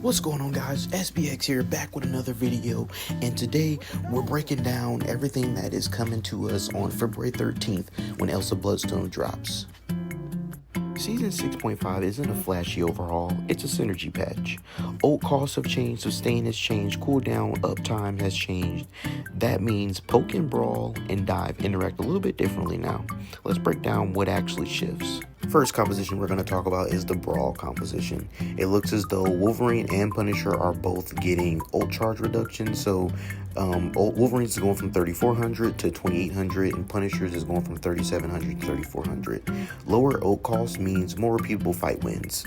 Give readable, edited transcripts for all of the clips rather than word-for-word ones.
What's going on, guys? SBX here, back with another video, and today we're breaking down everything that is coming to us on February 13th when Elsa Bloodstone drops. Season 6.5 isn't a flashy overhaul, it's a synergy patch. Ult costs have changed, sustain has changed, cooldown uptime has changed. That means poke and brawl and dive interact a little bit differently now. Let's break down what actually shifts. First composition we're going to talk about is the brawl composition. It looks as though Wolverine and Punisher are both getting ult charge reduction, so Wolverine's is going from 3400 to 2800 and Punisher's is going from 3700 to 3400. Lower ult cost means more repeatable fight wins.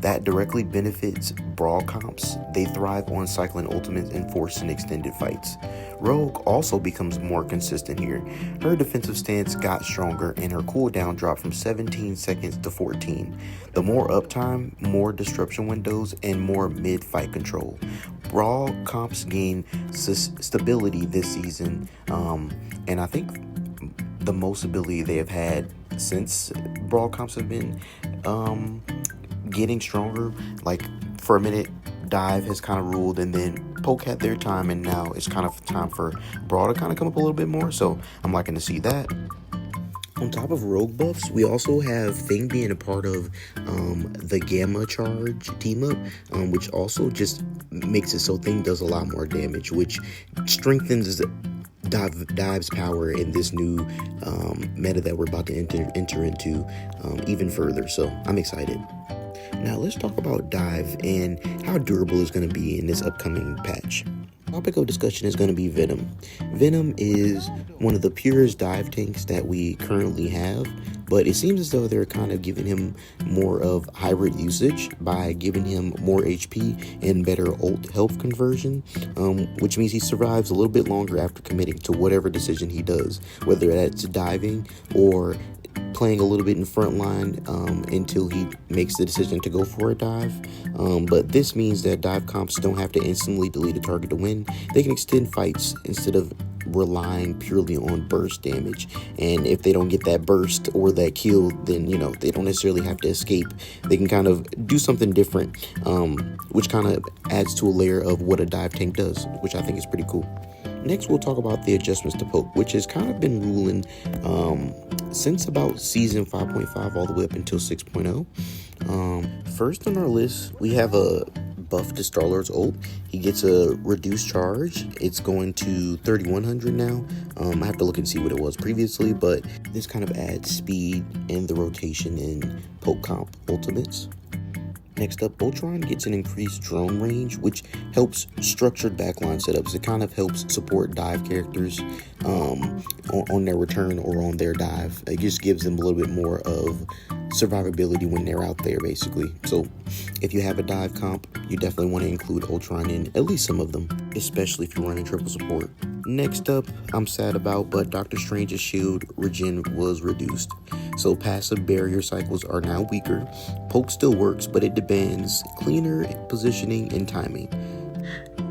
That directly benefits brawl comps. They thrive on cycling ultimates and forcing extended fights. Rogue also becomes more consistent here. Her defensive stance got stronger and her cooldown dropped from 17 seconds to 14. The more uptime, more disruption windows, and more mid-fight control. Brawl comps gain stability this season, and I think the most ability they have had since brawl comps have been getting stronger. Like for a minute, dive has kind of ruled, and then poke had their time, and now it's kind of time for brawl to kind of come up a little bit more, so I'm liking to see that. On top of rogue buffs, we also have Thing being a part of the Gamma Charge team up, which also just makes it so Thing does a lot more damage, which strengthens Dive's power in this new meta that we're about to enter into even further, so I'm excited. Now let's talk about Dive and how durable it's going to be in this upcoming patch. Topic of discussion is going to be Venom. Venom is one of the purest dive tanks that we currently have, but it seems as though they're kind of giving him more of hybrid usage by giving him more HP and better ult health conversion, which means he survives a little bit longer after committing to whatever decision he does, whether that's diving or playing a little bit in front line until he makes the decision to go for a dive. But this means that dive comps don't have to instantly delete a target to win. They can extend fights instead of relying purely on burst damage. And if they don't get that burst or that kill, then they don't necessarily have to escape. They can kind of do something different, which kind of adds to a layer of what a dive tank does, which I think is pretty cool. Next, we'll talk about the adjustments to poke, which has kind of been ruling since about season 5.5 all the way up until 6.0. First on our list, we have a buff to Star-Lord's ult. He gets a reduced charge. It's going to 3100 now. I have to look and see what it was previously, but this kind of adds speed and the rotation in poke comp ultimates. Next up, Ultron gets an increased drone range, which helps structured backline setups. It kind of helps support dive characters on their return or on their dive. It just gives them a little bit more of survivability when they're out there, basically. So if you have a dive comp, you definitely want to include Ultron in at least some of them, especially if you're running triple support. Next up, I'm sad about, but Doctor Strange's shield regen was reduced. So passive barrier cycles are now weaker. Poke still works, but it demands cleaner positioning and timing.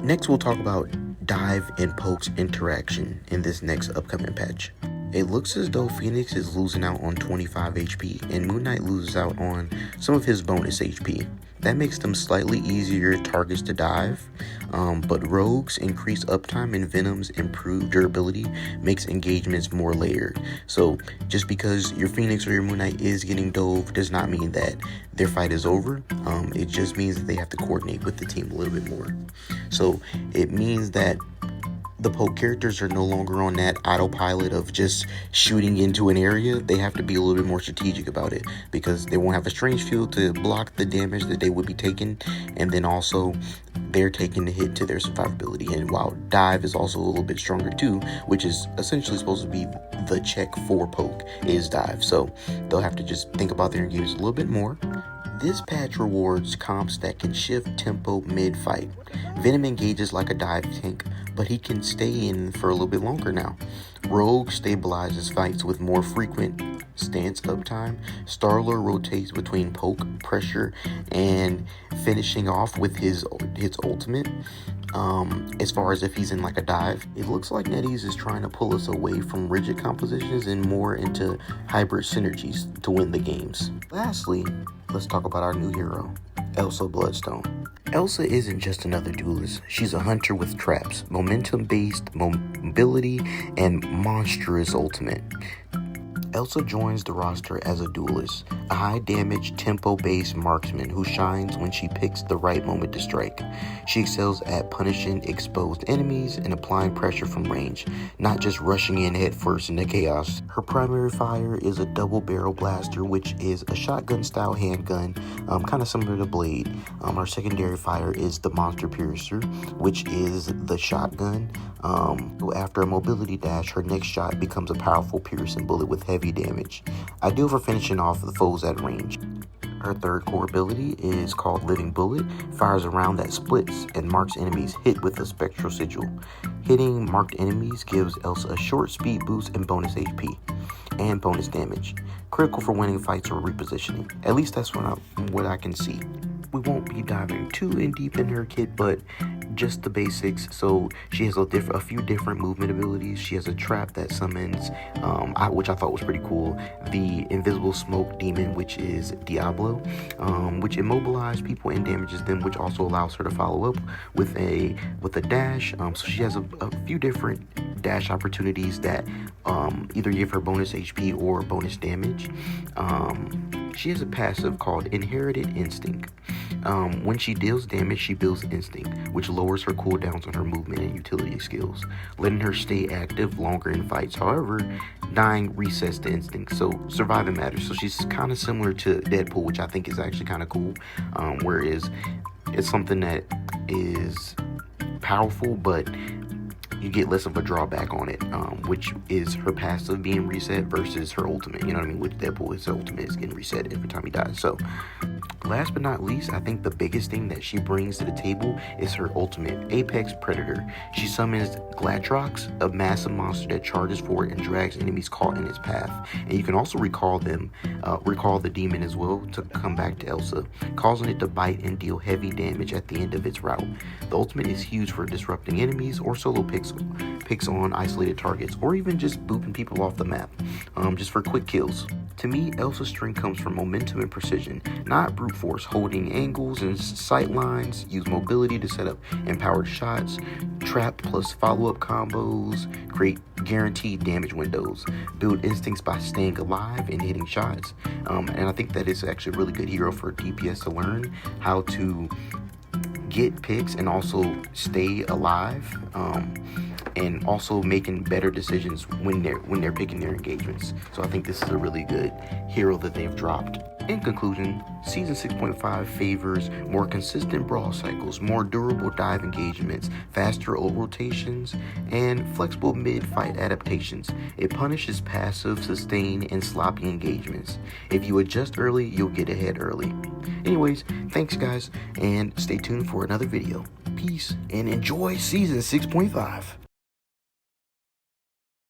Next, we'll talk about dive and poke's interaction in this next upcoming patch. It looks as though Phoenix is losing out on 25 HP and Moon Knight loses out on some of his bonus HP. That makes them slightly easier targets to dive, but Rogue's increased uptime and Venom's improved durability makes engagements more layered. So just because your Phoenix or your Moon Knight is getting dove does not mean that their fight is over. It just means that they have to coordinate with the team a little bit more. So it means that the poke characters are no longer on that autopilot of just shooting into an area. They have to be a little bit more strategic about it because they won't have a strange field to block the damage that they would be taking, and then also they're taking the hit to their survivability. And while dive is also a little bit stronger too, which is essentially supposed to be the check for poke, is dive. So they'll have to just think about their games a little bit more. This patch rewards comps that can shift tempo mid-fight. Venom engages like a dive tank, but he can stay in for a little bit longer now. Rogue stabilizes fights with more frequent stance uptime. Star-Lord rotates between poke, pressure, and finishing off with his ultimate. As far as if he's in like a dive, it looks like NetEase is trying to pull us away from rigid compositions and more into hybrid synergies to win the games. Lastly, let's talk about our new hero. Elsa Bloodstone. Elsa isn't just another duelist, she's a hunter with traps, momentum-based mobility, and monstrous ultimate. Elsa joins the roster as a duelist, a high-damage, tempo-based marksman who shines when she picks the right moment to strike. She excels at punishing exposed enemies and applying pressure from range, not just rushing in headfirst into chaos. Her primary fire is a double-barrel blaster, which is a shotgun-style handgun, kind of similar to Blade. Her secondary fire is the Monster Piercer, which is the shotgun. After a mobility dash, her next shot becomes a powerful piercing bullet with heavy damage, ideal for finishing off the foes at range. Her third core ability is called Living Bullet, fires a round that splits and marks enemies hit with a spectral sigil. Hitting marked enemies gives Elsa a short speed boost and bonus HP, and bonus damage, critical for winning fights or repositioning. At least that's what I can see. We won't be diving too in deep in her kit, but just the basics. So she has a few different movement abilities. She has a trap that summons, which I thought was pretty cool, the invisible smoke demon, which is Diablo, which immobilizes people and damages them, which also allows her to follow up with a dash. So she has a few different dash opportunities that either give her bonus HP or bonus damage. She has a passive called Inherited Instinct. When she deals damage, she builds Instinct, which lowers her cooldowns on her movement and utility skills, letting her stay active longer in fights. However, dying resets the Instinct, so surviving matters. So she's kind of similar to Deadpool, which I think is actually kind of cool, whereas it's something that is powerful, but you get less of a drawback on it, which is her passive being reset versus her ultimate. You know what I mean? With Deadpool, his ultimate is getting reset every time he dies. So, last but not least, I think the biggest thing that she brings to the table is her ultimate, Apex Predator. She summons Gladrox, a massive monster that charges forward and drags enemies caught in its path. And you can also recall the demon as well to come back to Elsa, causing it to bite and deal heavy damage at the end of its route. The ultimate is huge for disrupting enemies or solo picks on isolated targets, or even just booping people off the map, just for quick kills. To me, Elsa's strength comes from momentum and precision, not brute force. Holding angles and sight lines, use mobility to set up empowered shots, trap plus follow-up combos, create guaranteed damage windows, build instincts by staying alive and hitting shots. And I think that is actually a really good hero for DPS to learn how to get picks and also stay alive, and also making better decisions when they're picking their engagements. So I think this is a really good hero that they've dropped. In conclusion, Season 6.5 favors more consistent brawl cycles, more durable dive engagements, faster ult rotations, and flexible mid-fight adaptations. It punishes passive, sustain, and sloppy engagements. If you adjust early, you'll get ahead early. Anyways, thanks guys, and stay tuned for another video. Peace, and enjoy Season 6.5.